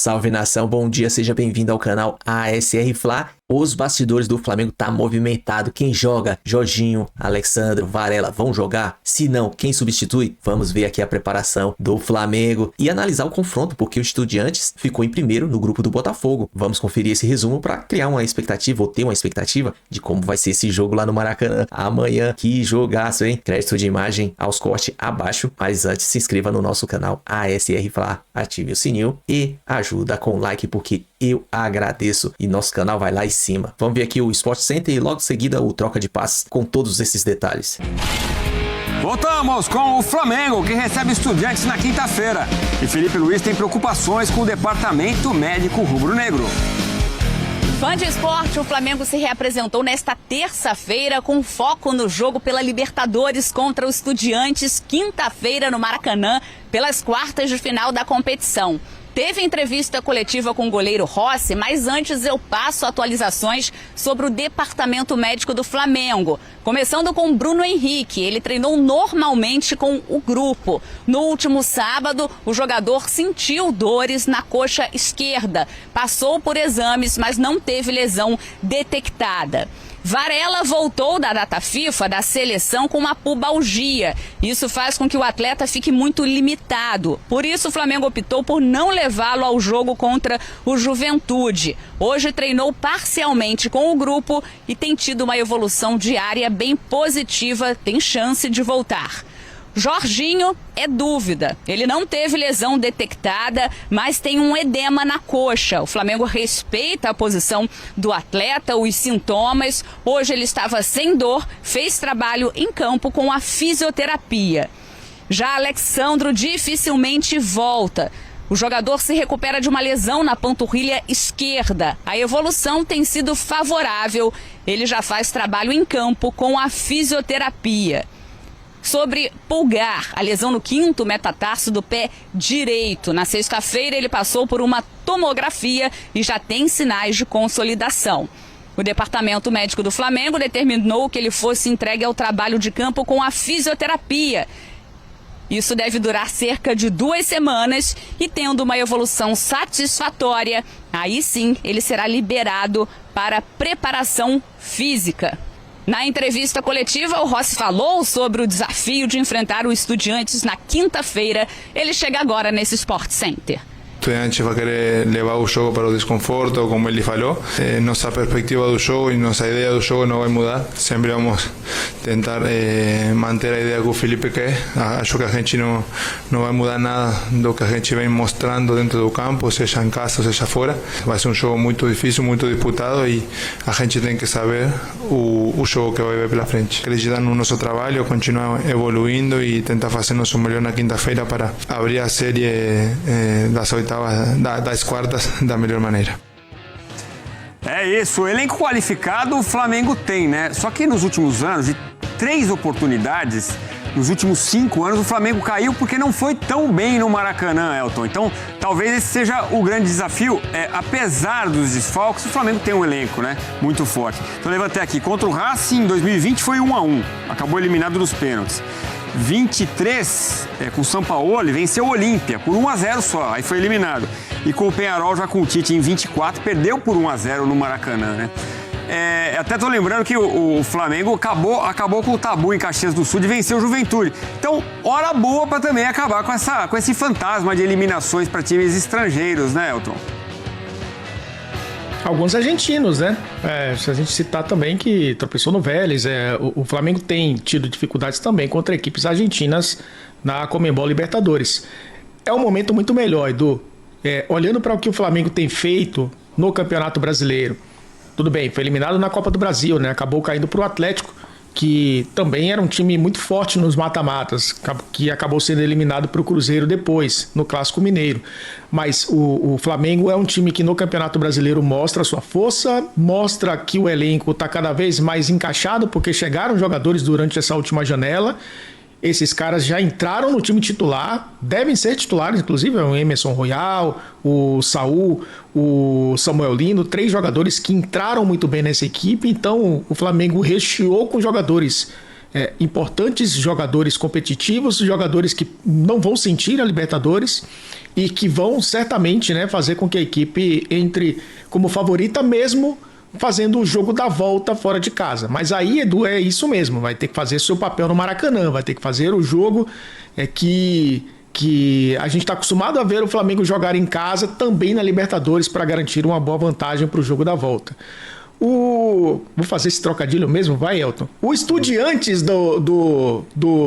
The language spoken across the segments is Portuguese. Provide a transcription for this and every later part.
Salve nação, bom dia, seja bem-vindo ao canal ASR Fla. Os bastidores do Flamengo tá movimentado. Quem joga? Jorginho, Alexandre, Varela vão jogar? Se não, quem substitui? Vamos ver aqui a preparação do Flamengo e analisar o confronto, porque o Estudiantes ficou em primeiro no grupo do Botafogo. Vamos conferir esse resumo para criar uma expectativa, ou ter uma expectativa de como vai ser esse jogo lá no Maracanã amanhã. Que jogaço, hein? Crédito de imagem aos cortes abaixo, mas antes se inscreva no nosso canal ASR Fla, ative o sininho e ajuda com o like, porque eu agradeço e nosso canal vai lá em cima. Vamos ver aqui o Sport Center e logo em seguida o troca de passes com todos esses detalhes. Voltamos com o Flamengo, que recebe Estudiantes na quinta-feira. E Felipe Luiz tem preocupações com o departamento médico rubro-negro. Fã de esporte, o Flamengo se reapresentou nesta terça-feira com foco no jogo pela Libertadores contra os Estudiantes, quinta-feira no Maracanã, pelas quartas de final da competição. Teve entrevista coletiva com o goleiro Rossi, mas antes eu passo atualizações sobre o departamento médico do Flamengo. Começando com Bruno Henrique, ele treinou normalmente com o grupo. No último sábado, o jogador sentiu dores na coxa esquerda. Passou por exames, mas não teve lesão detectada. Varela voltou da data FIFA da seleção com uma pubalgia. Isso faz com que o atleta fique muito limitado. Por isso, o Flamengo optou por não levá-lo ao jogo contra o Juventude. Hoje treinou parcialmente com o grupo e tem tido uma evolução diária bem positiva, tem chance de voltar. Jorginho é dúvida. Ele não teve lesão detectada, mas tem um edema na coxa. O Flamengo respeita a posição do atleta, os sintomas. Hoje ele estava sem dor, fez trabalho em campo com a fisioterapia. Já Alexandro dificilmente volta. O jogador se recupera de uma lesão na panturrilha esquerda. A evolução tem sido favorável. Ele já faz trabalho em campo com a fisioterapia. Sobre Pulgar, a lesão no quinto metatarso do pé direito. Na sexta-feira ele passou por uma tomografia e já tem sinais de consolidação. O departamento médico do Flamengo determinou que ele fosse entregue ao trabalho de campo com a fisioterapia. Isso deve durar cerca de 2 semanas e, tendo uma evolução satisfatória, aí sim ele será liberado para preparação física. Na entrevista coletiva, o Rossi falou sobre o desafio de enfrentar o Estudiantes na quinta-feira. Ele chega agora nesse Sport Center. Estudiantes vai querer levar o jogo para o desconforto, como ele falou. Nossa perspectiva do jogo e nossa ideia do jogo não vai mudar. Sempre vamos tentar manter a ideia que o Felipe quer. Acho que a gente não vai mudar nada do que a gente vem mostrando dentro do campo, seja em casa, seja fora. Vai ser um jogo muito difícil, muito disputado e a gente tem que saber o jogo que vai ver pela frente. Acreditar no nosso trabalho, continuar evoluindo e tentar fazer nosso melhor na quinta-feira para abrir a série das oitavas, das quartas da melhor maneira. É isso, o elenco qualificado o Flamengo tem, né? Só que nos últimos anos, de 3 oportunidades, nos últimos 5 anos, o Flamengo caiu porque não foi tão bem no Maracanã, Elton. Então, talvez esse seja o grande desafio. Apesar dos desfalques, o Flamengo tem um elenco, né, muito forte. Então, levantei aqui. Contra o Racing, em 2020, foi 1-1. Acabou eliminado nos pênaltis. 23, com o Sampaoli, venceu o Olímpia por 1-0 só, aí foi eliminado. E com o Peñarol, já com o Tite em 24, perdeu por 1-0 no Maracanã, né? Até tô lembrando que o Flamengo acabou com o tabu em Caxias do Sul de vencer o Juventude. Então, hora boa para também acabar com esse fantasma de eliminações para times estrangeiros, né, Elton? Alguns argentinos, né? Se a gente citar também que tropeçou no Vélez, o Flamengo tem tido dificuldades também contra equipes argentinas na Conmebol Libertadores. É um momento muito melhor, Edu. Olhando para o que o Flamengo tem feito no Campeonato Brasileiro, tudo bem, foi eliminado na Copa do Brasil, né? Acabou caindo para o Atlético, que também era um time muito forte nos mata-matas, que acabou sendo eliminado para o Cruzeiro depois, no Clássico Mineiro. Mas o Flamengo é um time que no Campeonato Brasileiro mostra a sua força, mostra que o elenco está cada vez mais encaixado, porque chegaram jogadores durante essa última janela. Esses caras já entraram no time titular, devem ser titulares, inclusive o Emerson Royal, o Saul, o Samuel Lino, 3 jogadores que entraram muito bem nessa equipe. Então o Flamengo recheou com jogadores importantes jogadores competitivos, jogadores que não vão sentir a Libertadores e que vão certamente, né, fazer com que a equipe entre como favorita mesmo fazendo o jogo da volta fora de casa. Mas aí, Edu, é isso mesmo, vai ter que fazer seu papel no Maracanã, vai ter que fazer o jogo que a gente está acostumado a ver o Flamengo jogar em casa também na Libertadores para garantir uma boa vantagem para o jogo da volta. Vou fazer esse trocadilho mesmo, vai, Elton. O Estudiantes do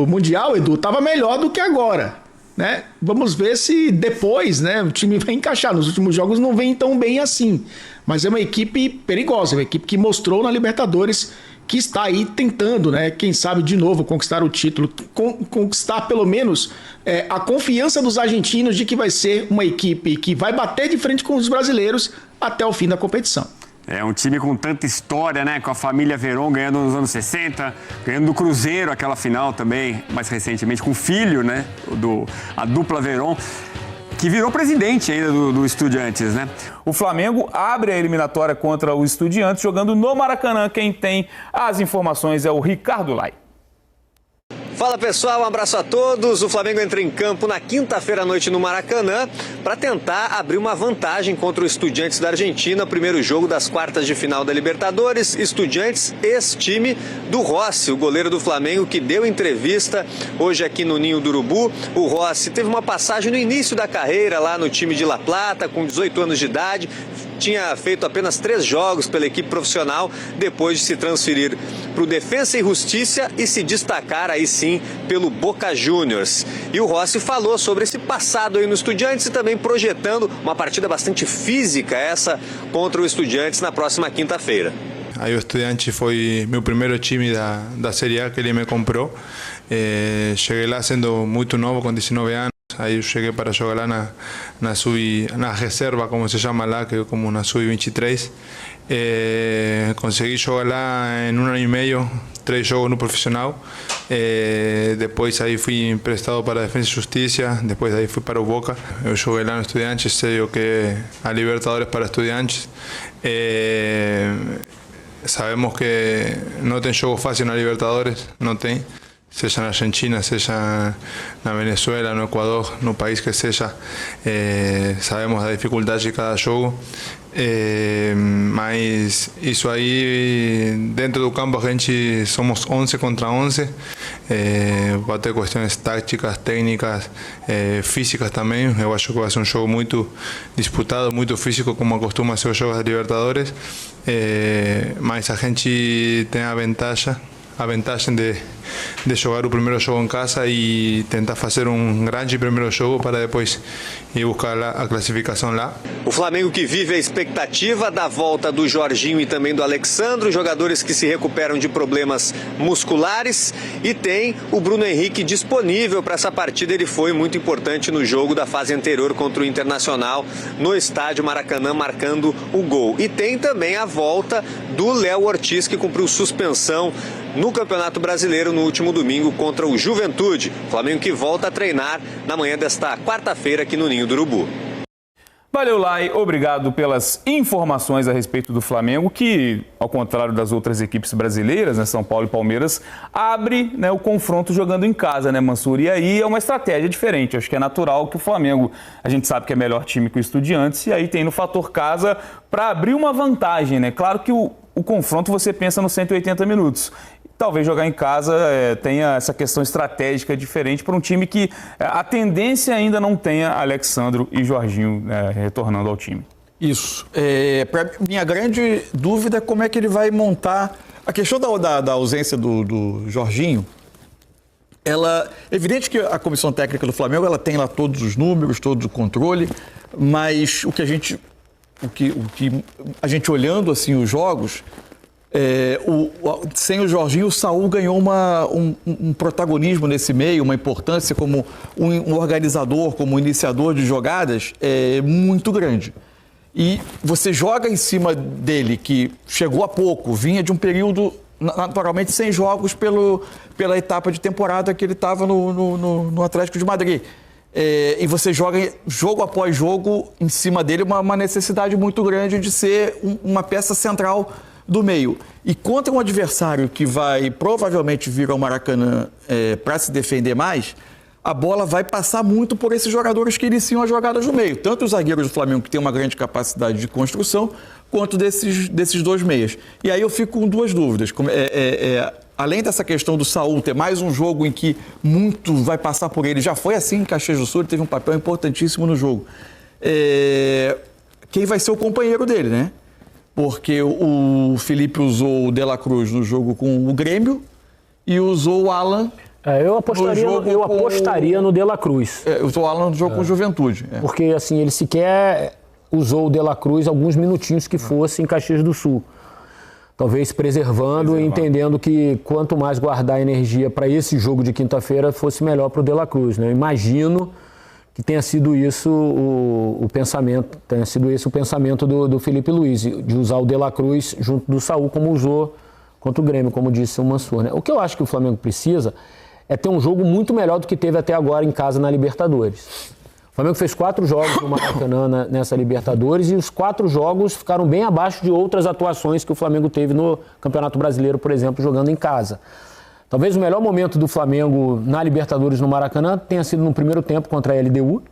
Mundial, Edu, estava melhor do que agora, né? Vamos ver se depois, né, o time vai encaixar. Nos últimos jogos não vem tão bem assim, mas é uma equipe perigosa, uma equipe que mostrou na Libertadores que está aí tentando, né, quem sabe de novo conquistar o título, conquistar pelo menos a confiança dos argentinos de que vai ser uma equipe que vai bater de frente com os brasileiros até o fim da competição. É um time com tanta história, né? Com a família Verón ganhando nos anos 60, ganhando do Cruzeiro aquela final também, mais recentemente, com o filho, né? A dupla Verón, que virou presidente ainda do Estudiantes, né? O Flamengo abre a eliminatória contra o Estudiantes jogando no Maracanã. Quem tem as informações é o Ricardo Lai. Fala pessoal, um abraço a todos. O Flamengo entra em campo na quinta-feira à noite no Maracanã para tentar abrir uma vantagem contra o Estudiantes da Argentina, primeiro jogo das quartas de final da Libertadores. Estudiantes, ex-time do Rossi, o goleiro do Flamengo, que deu entrevista hoje aqui no Ninho do Urubu. O Rossi teve uma passagem no início da carreira lá no time de La Plata, com 18 anos de idade. Tinha feito apenas 3 jogos pela equipe profissional, depois de se transferir para o Defensa e Justiça e se destacar aí sim pelo Boca Juniors. E o Rossi falou sobre esse passado aí no Estudiantes e também projetando uma partida bastante física essa contra o Estudiantes na próxima quinta-feira. Aí o Estudiantes foi meu primeiro time da Série A que ele me comprou. Cheguei lá sendo muito novo, com 19 anos. Aí eu cheguei para jogar lá na reserva, como se chama lá, que é como na sub-23. Consegui jogar lá em 1 ano e meio, 3 jogos no profissional. Depois aí fui emprestado para a Defensa e Justiça, depois aí fui para o Boca. Eu joguei lá no Estudiantes, sei o que é a Libertadores para Estudiantes. Sabemos que não tem jogo fácil na Libertadores, não tem. Seja na Argentina, seja na Venezuela, no Equador, no país que seja, sabemos da dificuldade de cada jogo, mas isso aí, dentro do campo a gente somos 11 contra 11, vai ter questões táticas, técnicas, físicas também. Eu acho que vai ser um jogo muito disputado, muito físico, como costuma ser os jogos da Libertadores, mas a gente tem a vantagem de jogar o primeiro jogo em casa e tentar fazer um grande primeiro jogo para depois ir buscar a classificação lá. O Flamengo que vive a expectativa da volta do Jorginho e também do Alexandro, jogadores que se recuperam de problemas musculares, e tem o Bruno Henrique disponível para essa partida. Ele foi muito importante no jogo da fase anterior contra o Internacional no estádio Maracanã, marcando o gol. E tem também a volta do Léo Ortiz, que cumpriu suspensão no Campeonato Brasileiro no último domingo contra o Juventude. Flamengo que volta a treinar na manhã desta quarta-feira aqui no Ninho do Urubu. Valeu, Lai. Obrigado pelas informações a respeito do Flamengo, que, ao contrário das outras equipes brasileiras, né, São Paulo e Palmeiras, abre, né, o confronto jogando em casa, né, Mansur? E aí é uma estratégia diferente. Acho que é natural que o Flamengo, a gente sabe que é melhor time que o Estudiantes, e aí tem no fator casa para abrir uma vantagem, né? Claro que o confronto você pensa nos 180 minutos. Talvez jogar em casa tenha essa questão estratégica diferente para um time que a tendência ainda não tenha Alexandro e Jorginho retornando ao time. Isso. Minha grande dúvida é como é que ele vai montar. A questão da ausência do Jorginho, é evidente que a comissão técnica do Flamengo ela tem lá todos os números, todo o controle, mas o que a gente olhando assim os jogos, sem o Jorginho, o Saúl ganhou um protagonismo nesse meio, uma importância como um organizador, como um iniciador de jogadas muito grande. E você joga em cima dele, que chegou há pouco, vinha de um período naturalmente sem jogos pela etapa de temporada que ele estava no Atlético de Madrid. E você joga jogo após jogo em cima dele uma necessidade muito grande de ser uma peça central do meio. E contra um adversário que vai provavelmente vir ao Maracanã para se defender mais, a bola vai passar muito por esses jogadores que iniciam as jogadas no meio. Tanto os zagueiros do Flamengo, que tem uma grande capacidade de construção, quanto desses dois meias. E aí eu fico com duas dúvidas. Além dessa questão do Saúl ter mais um jogo em que muito vai passar por ele, já foi assim em Caxias do Sul, ele teve um papel importantíssimo no jogo. Quem vai ser o companheiro dele, né? Porque o Felipe usou o De La Cruz no jogo com o Grêmio e usou o Alan... eu apostaria no De La Cruz. Usou o Alan no jogo com o Juventude. Porque, assim, ele sequer usou o De La Cruz alguns minutinhos que fosse em Caxias do Sul. Talvez preservando e entendendo que quanto mais guardar energia para esse jogo de quinta-feira fosse melhor para o De La Cruz, né? Eu imagino que tenha sido isso o pensamento do Felipe Luiz, de usar o De La Cruz junto do Saúl como usou contra o Grêmio, como disse o Mansur, né? O que eu acho que o Flamengo precisa é ter um jogo muito melhor do que teve até agora em casa na Libertadores. O Flamengo fez 4 jogos no Maracanã nessa Libertadores e os 4 jogos ficaram bem abaixo de outras atuações que o Flamengo teve no Campeonato Brasileiro, por exemplo, jogando em casa. Talvez o melhor momento do Flamengo na Libertadores no Maracanã tenha sido no primeiro tempo contra a LDU,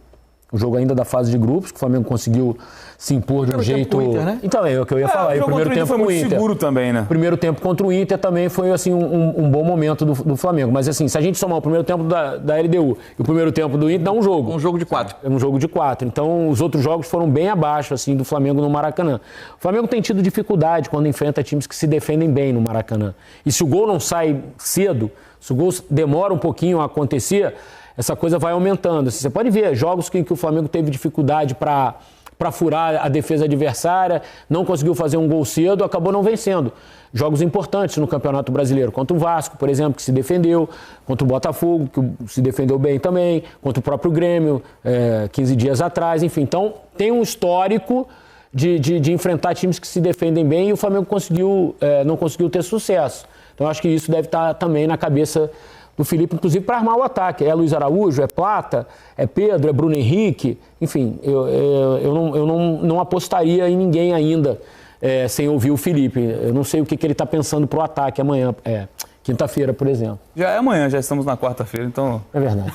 o jogo ainda da fase de grupos, que o Flamengo conseguiu se impor de um jeito... Inter, né? Então, é o que eu ia falar. O primeiro tempo foi muito seguro também, né? O primeiro tempo contra o Inter também foi assim, um bom momento do Flamengo. Mas assim, se a gente somar o primeiro tempo da LDU e o primeiro tempo do Inter, dá um jogo. Um jogo de 4. É um jogo de 4. Então, os outros jogos foram bem abaixo assim, do Flamengo no Maracanã. O Flamengo tem tido dificuldade quando enfrenta times que se defendem bem no Maracanã. E se o gol não sai cedo, se o gol demora um pouquinho a acontecer, essa coisa vai aumentando. Você pode ver jogos em que o Flamengo teve dificuldade para furar a defesa adversária, não conseguiu fazer um gol cedo, acabou não vencendo. Jogos importantes no Campeonato Brasileiro, contra o Vasco, por exemplo, que se defendeu, contra o Botafogo, que se defendeu bem também, contra o próprio Grêmio, 15 dias atrás, enfim. Então, tem um histórico de enfrentar times que se defendem bem e o Flamengo não conseguiu ter sucesso. Então, acho que isso deve estar também na cabeça do Felipe, inclusive para armar o ataque. É Luiz Araújo, é Plata, é Pedro, é Bruno Henrique, enfim, eu não apostaria em ninguém ainda sem ouvir o Felipe. Eu não sei o que ele está pensando para o ataque amanhã, quinta-feira, por exemplo. Já é amanhã, já estamos na quarta-feira, então... É verdade.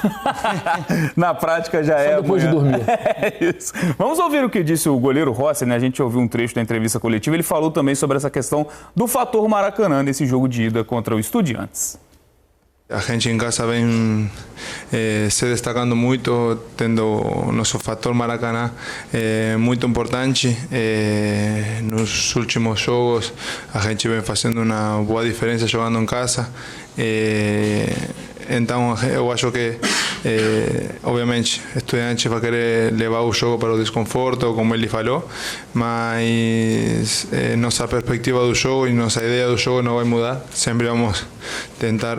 Na prática já é depois amanhã. de dormir. É isso. Vamos ouvir o que disse o goleiro Rossi, né? A gente ouviu um trecho da entrevista coletiva, ele falou também sobre essa questão do fator Maracanã nesse jogo de ida contra o Estudiantes. A gente em casa vem se destacando muito, tendo nosso fator Maracanã muito importante. Nos últimos jogos a gente vem fazendo uma boa diferença jogando em casa. Então eu acho que, obviamente, Estudiantes vai querer levar o jogo para o desconforto, como ele falou, mas nossa perspectiva do jogo e nossa ideia do jogo não vai mudar. Sempre vamos tentar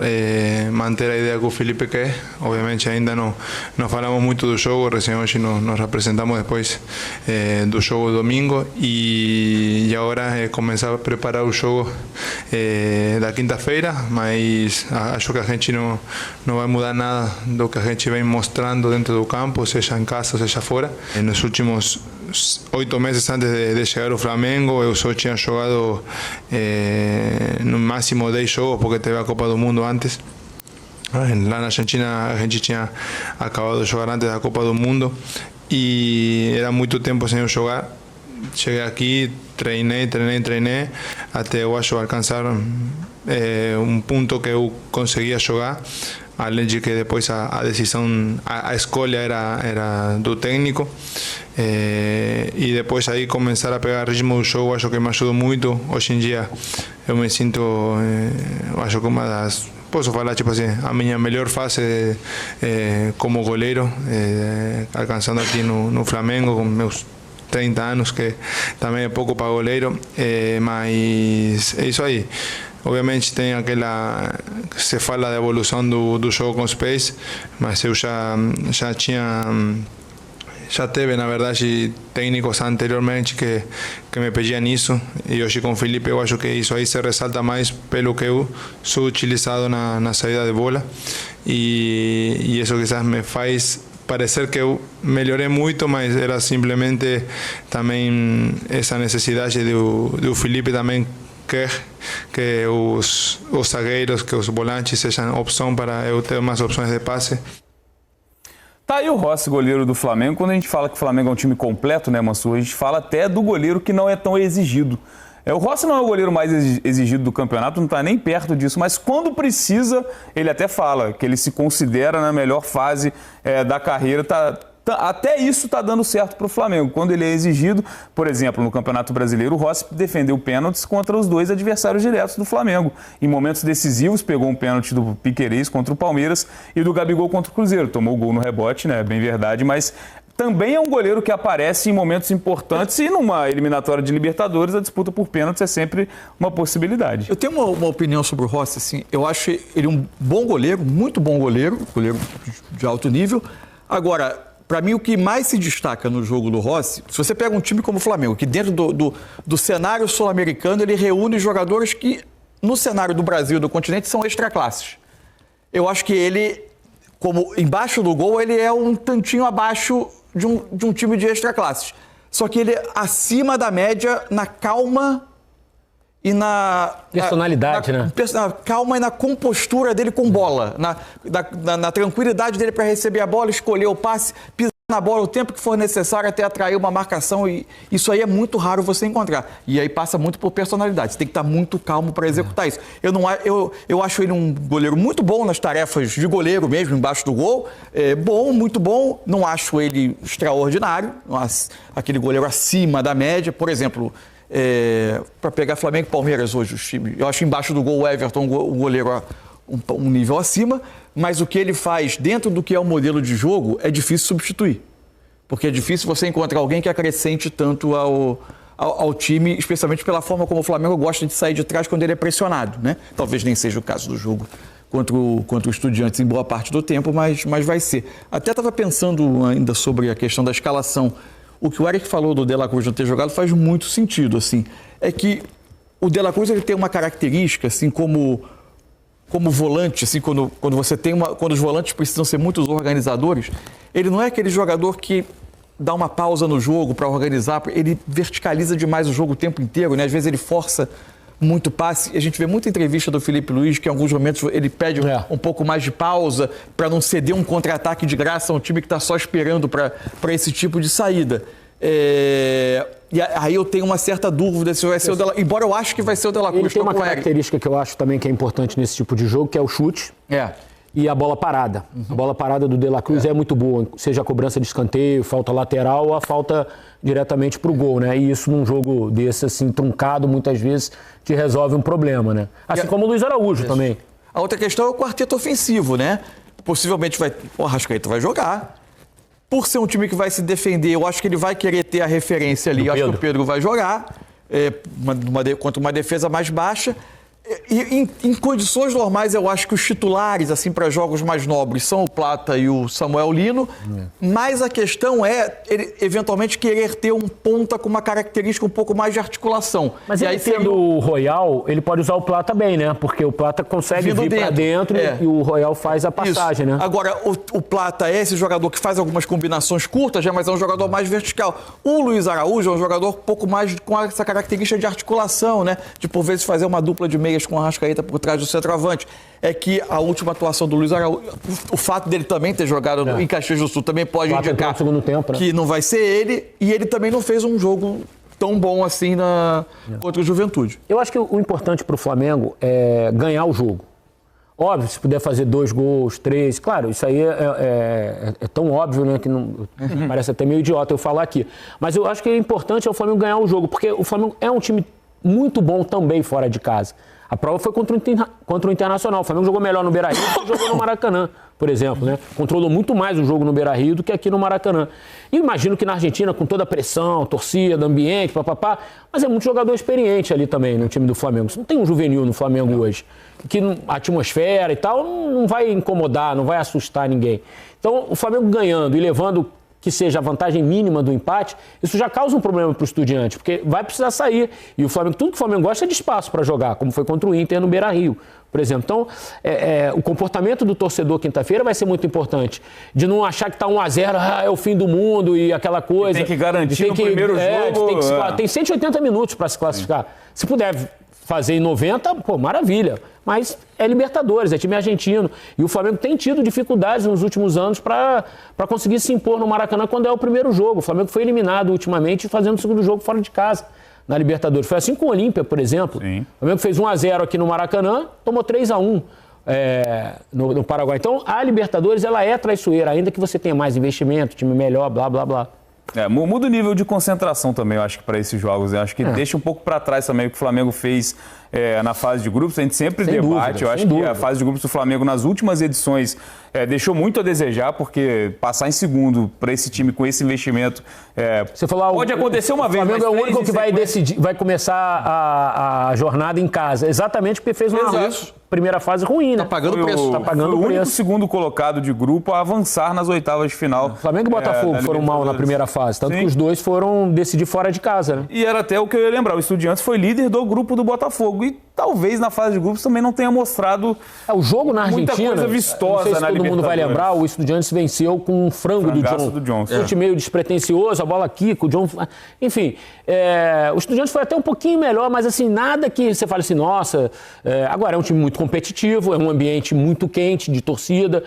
manter a ideia que o Felipe quer. Obviamente ainda não falamos muito do jogo, recém hoje nos representamos depois do jogo domingo e agora começar a preparar o jogo da quinta-feira, mas acho que a gente não vai mudar nada do que a gente vem mostrando dentro do campo, seja em casa, seja fora. Nos últimos 8 meses antes de chegar ao Flamengo, eu só tinha jogado no máximo 10 jogos, porque teve a Copa do Mundo antes. Lá na Argentina a gente tinha acabado de jogar antes da Copa do Mundo e era muito tempo sem eu jogar. Cheguei aqui, treinei, até eu acho alcançar um ponto que eu conseguia jogar, além de que depois a decisão, a escolha era do técnico, e depois aí começar a pegar ritmo do jogo, acho que me ajudou muito. Hoje em dia eu me sinto, acho que uma das, posso falar tipo assim, a minha melhor fase como goleiro, alcançando aqui no Flamengo com meus 30 anos, que também é pouco para goleiro, mas é isso aí. Obviamente tem aquela, se fala da evolução do jogo com os pés, mas eu já teve, na verdade, técnicos anteriormente que me pediam isso, e hoje com o Felipe eu acho que isso aí se ressalta mais pelo que eu sou utilizado na saída de bola, e isso quizás me faz parecer que eu melhorei muito, mas era simplesmente também essa necessidade do Felipe também quer que os zagueiros, que os volantes sejam opção para eu ter mais opções de passe. Tá aí o Rossi, goleiro do Flamengo. Quando a gente fala que o Flamengo é um time completo, né, Mansur, a gente fala até do goleiro que não é tão exigido. O Rossi não é o goleiro mais exigido do campeonato, não está nem perto disso, mas quando precisa, ele até fala que ele se considera na melhor fase da carreira. Até isso está dando certo para o Flamengo. Quando ele é exigido, por exemplo, no Campeonato Brasileiro, o Rossi defendeu pênaltis contra os 2 adversários diretos do Flamengo. Em momentos decisivos, pegou um pênalti do Piquerez contra o Palmeiras e do Gabigol contra o Cruzeiro. Tomou o gol no rebote, né? Bem verdade, mas também é um goleiro que aparece em momentos importantes e numa eliminatória de Libertadores, a disputa por pênaltis é sempre uma possibilidade. Eu tenho uma opinião sobre o Rossi, assim, eu acho ele um bom goleiro, muito bom goleiro de alto nível. Agora, para mim, o que mais se destaca no jogo do Rossi, se você pega um time como o Flamengo, que dentro do cenário sul-americano, ele reúne jogadores que, no cenário do Brasil e do continente, são extraclasses. Eu acho que ele, como embaixo do gol, ele é um tantinho abaixo de um time de extraclasses. Só que ele é acima da média na calma e na personalidade, né? Na calma e na compostura dele com bola, na tranquilidade dele para receber a bola, escolher o passe, pisar na bola o tempo que for necessário até atrair uma marcação, e isso aí é muito raro você encontrar. E aí passa muito por personalidade. Você tem que estar muito calmo para executar isso. Eu acho ele um goleiro muito bom nas tarefas de goleiro mesmo, embaixo do gol. Muito bom. Não acho ele extraordinário, aquele goleiro acima da média. Por exemplo, para pegar Flamengo e Palmeiras hoje, os times. Eu acho embaixo do gol o Everton um goleiro um nível acima, mas o que ele faz dentro do que é o modelo de jogo é difícil substituir. Porque é difícil você encontrar alguém que acrescente tanto ao time, especialmente pela forma como o Flamengo gosta de sair de trás quando ele é pressionado, né? Talvez nem seja o caso do jogo contra o Estudiantes em boa parte do tempo, mas vai ser. Até estava pensando ainda sobre a questão da escalação. O que o Eric falou do De La Cruz não ter jogado faz muito sentido, assim. É que o De La Cruz ele tem uma característica, assim, como volante, assim, quando os volantes precisam ser muitos organizadores, ele não é aquele jogador que dá uma pausa no jogo para organizar, ele verticaliza demais o jogo o tempo inteiro, né? Às vezes ele força muito passe. A gente vê muita entrevista do Felipe Luiz que em alguns momentos ele pede um pouco mais de pausa para não ceder um contra-ataque de graça a um time que está só esperando para esse tipo de saída. E aí eu tenho uma certa dúvida se vai ser o De La Cruz, embora eu acho que vai ser o De La Cruz. Ele tem uma característica que eu acho também que é importante nesse tipo de jogo, que é o chute. E a bola parada. A bola parada do De La Cruz é muito boa, seja a cobrança de escanteio, falta lateral ou a falta diretamente para o gol, né? E isso num jogo desse, assim, truncado, muitas vezes te resolve um problema, né? Assim como o Luiz Araújo também. A outra questão é o quarteto ofensivo, né? Possivelmente o Arrascaeta vai jogar. Por ser um time que vai se defender, eu acho que ele vai querer ter a referência ali. Eu acho que o Pedro vai jogar contra uma defesa mais baixa. E em condições normais, eu acho que os titulares, assim, para jogos mais nobres são o Plata e o Samuel Lino, mas a questão é ele eventualmente querer ter um ponta com uma característica um pouco mais de articulação. Mas e aí, tendo o Royal, ele pode usar o Plata bem, né? Porque o Plata consegue vir para dentro e o Royal faz a passagem, né? Agora, o Plata é esse jogador que faz algumas combinações curtas, mas é um jogador mais vertical. O Luiz Araújo é um jogador um pouco mais com essa característica de articulação, né? De, por vezes, fazer uma dupla de meias com a Arrascaeta por trás do centroavante. É que a última atuação do Luiz Araújo, o fato dele também ter jogado em Caxias do Sul também pode indicar no segundo tempo, né? Que não vai ser ele, e ele também não fez um jogo tão bom assim contra o Juventude. Eu acho que o importante para o Flamengo é ganhar o jogo. Óbvio, se puder fazer 2 gols, 3, claro, isso aí é tão óbvio, né, que não, parece até meio idiota eu falar aqui. Mas eu acho que é importante o Flamengo ganhar o jogo, porque o Flamengo é um time muito bom também fora de casa. A prova foi contra o Internacional. O Flamengo jogou melhor no Beira-Rio do que jogou no Maracanã, por exemplo, né? Controlou muito mais o jogo no Beira-Rio do que aqui no Maracanã. E imagino que na Argentina, com toda a pressão, torcida, ambiente, papapá, mas é muito jogador experiente ali também no time do Flamengo. Você não tem um juvenil no Flamengo hoje, que a atmosfera e tal não vai incomodar, não vai assustar ninguém. Então, o Flamengo ganhando e levando que seja a vantagem mínima do empate, isso já causa um problema para o Estudiante, porque vai precisar sair. E o Flamengo, tudo que o Flamengo gosta é de espaço para jogar, como foi contra o Inter no Beira-Rio, por exemplo. Então, o comportamento do torcedor quinta-feira vai ser muito importante. De não achar que está 1-0, é o fim do mundo e aquela coisa. Tem que garantir no primeiro jogo. Tem 180 minutos para se classificar. Se puder fazer em 90, pô, maravilha. Mas é Libertadores, é time argentino. E o Flamengo tem tido dificuldades nos últimos anos para conseguir se impor no Maracanã quando é o primeiro jogo. O Flamengo foi eliminado ultimamente fazendo o segundo jogo fora de casa na Libertadores. Foi assim com o Olímpia, por exemplo. Sim. O Flamengo fez 1-0 aqui no Maracanã, tomou 3-1 no Paraguai. Então, a Libertadores ela é traiçoeira, ainda que você tenha mais investimento, time melhor, blá, blá, blá. Muda o nível de concentração também, eu acho que para esses jogos. Eu acho que deixa um pouco para trás também o que o Flamengo fez na fase de grupos. A gente sempre debate. Eu acho que a fase de grupos do Flamengo nas últimas edições deixou muito a desejar, porque passar em segundo para esse time com esse investimento você falou, pode acontecer uma vez. O Flamengo é o único que vai decidir, vai começar a jornada em casa. Exatamente porque fez uma primeira fase ruim, né? Tá pagando o preço. Tá pagando o único segundo colocado de grupo a avançar nas oitavas de final. Flamengo e Botafogo foram mal na primeira fase, tanto que os dois foram decidir fora de casa, né? E era até o que eu ia lembrar, o Estudiantes foi líder do grupo do Botafogo e talvez na fase de grupos também não tenha mostrado o jogo na Argentina, muita coisa vistosa não sei se na todo mundo vai lembrar, o Estudiantes venceu com um frango do John. Chute meio despretensioso, a bola quica, o John... Enfim, o Estudiantes foi até um pouquinho melhor, mas assim, nada que você fale assim, nossa... Agora, é um time muito competitivo, é um ambiente muito quente de torcida,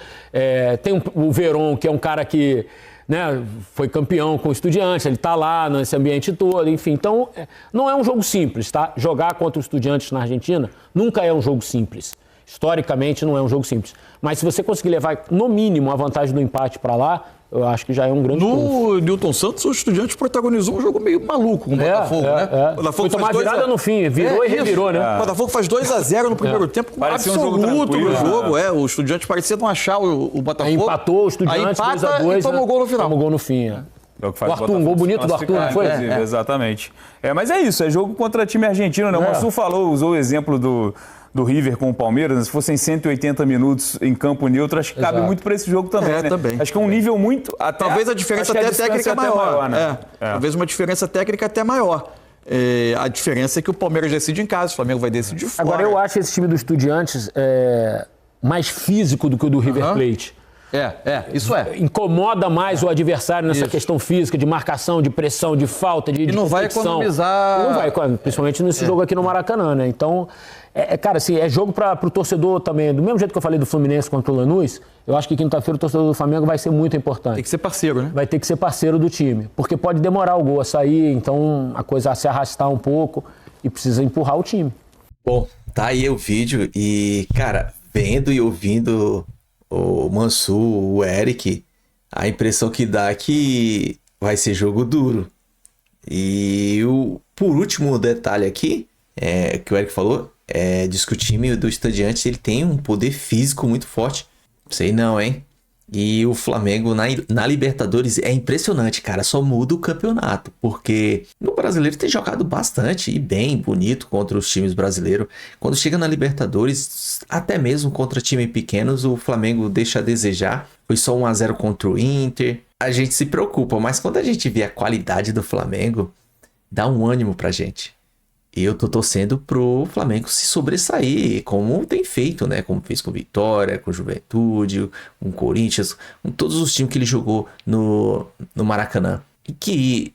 tem o Verón, que é um cara que... Né, foi campeão com o Estudiantes, ele está lá nesse ambiente todo, enfim. Então, não é um jogo simples, tá? Jogar contra o Estudiantes na Argentina nunca é um jogo simples. Historicamente, não é um jogo simples. Mas se você conseguir levar, no mínimo, a vantagem do empate para lá, eu acho que já é um grande No Newton Santos, o Estudiantes protagonizou um jogo meio maluco com o Botafogo, né? O Botafogo foi tomar virada no fim, virou e revirou, né? O Botafogo faz 2-0 no primeiro tempo, absoluto no jogo. O Estudiantes parecia não achar o Botafogo. Aí empatou o Estudiantes 2-2 e tomou gol no final. Tomou gol no fim, É o que faz o Arthur, um gol bonito do Arthur, não foi? Exatamente. Mas é isso, é jogo contra time argentino, né? O Massu usou o exemplo do River com o Palmeiras, né? Se fossem 180 minutos em campo neutro, acho que cabe muito para esse jogo também, né? Também. Acho que é um nível muito... Talvez a diferença até técnica maior, né? Talvez uma diferença técnica até maior. A diferença é que o Palmeiras decide em casa, o Flamengo vai decidir fora. Agora, eu acho esse time do Estudiantes mais físico do que o do River Plate. Isso é. Incomoda mais o adversário nessa questão física, de marcação, de pressão, de falta, de não vai economizar... Não vai, principalmente nesse jogo aqui no Maracanã, né? Então, cara, assim, é jogo para o torcedor também. Do mesmo jeito que eu falei do Fluminense contra o Lanús, eu acho que quinta-feira o torcedor do Flamengo vai ser muito importante. Tem que ser parceiro, né? Vai ter que ser parceiro do time, porque pode demorar o gol a sair, então a coisa a se arrastar um pouco e precisa empurrar o time. Bom, tá aí o vídeo e, cara, vendo e ouvindo o Mansu, o Eric, a impressão que dá é que vai ser jogo duro. E por último detalhe aqui, que o Eric falou, diz que o time do Estudiantes ele tem um poder físico muito forte. Sei não, hein? E o Flamengo na Libertadores é impressionante, cara. Só muda o campeonato. Porque no brasileiro tem jogado bastante e bem bonito contra os times brasileiros. Quando chega na Libertadores, até mesmo contra times pequenos, o Flamengo deixa a desejar. Foi só 1-0 contra o Inter. A gente se preocupa, mas quando a gente vê a qualidade do Flamengo, dá um ânimo pra gente. E eu tô torcendo pro Flamengo se sobressair, como tem feito, né? Como fez com Vitória, com Juventude, com Corinthians, com todos os times que ele jogou no Maracanã. E que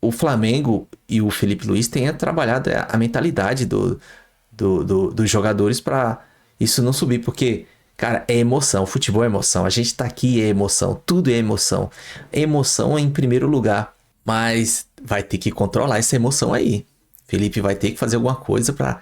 o Flamengo e o Felipe Luiz tenham trabalhado a mentalidade dos jogadores para isso não subir. Porque, cara, é emoção, futebol é emoção. A gente tá aqui, é emoção, tudo é emoção. Emoção em primeiro lugar, mas vai ter que controlar essa emoção aí. Felipe vai ter que fazer alguma coisa para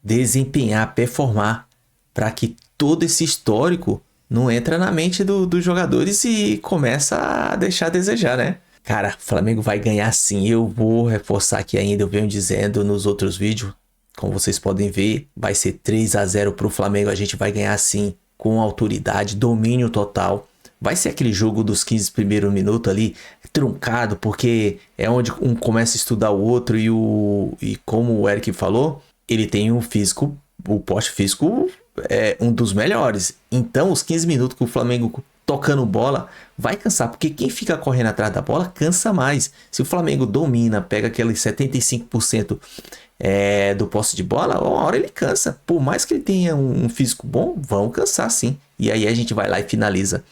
desempenhar, performar, para que todo esse histórico não entre na mente dos jogadores e começa a deixar a desejar, né? Cara, o Flamengo vai ganhar sim. Eu vou reforçar aqui ainda, eu venho dizendo nos outros vídeos, como vocês podem ver, vai ser 3-0 pro Flamengo. A gente vai ganhar sim, com autoridade, domínio total. Vai ser aquele jogo dos 15 primeiros minutos ali, truncado, porque é onde um começa a estudar o outro e como o Eric falou, ele tem um físico, o poste físico é um dos melhores. Então, os 15 minutos que o Flamengo tocando bola vai cansar, porque quem fica correndo atrás da bola cansa mais. Se o Flamengo domina, pega aquele 75% do posse de bola, uma hora ele cansa. Por mais que ele tenha um físico bom, vão cansar sim. E aí a gente vai lá e finaliza.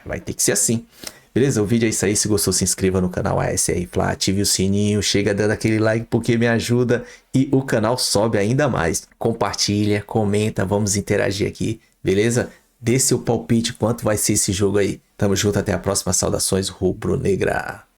Vai ter que ser assim. Beleza? O vídeo é isso aí. Se gostou, se inscreva no canal ASR Fla, ative o sininho, chega dando aquele like porque me ajuda e o canal sobe ainda mais. Compartilha, comenta, vamos interagir aqui, beleza? Dê seu palpite quanto vai ser esse jogo aí. Tamo junto, até a próxima. Saudações rubro-negra.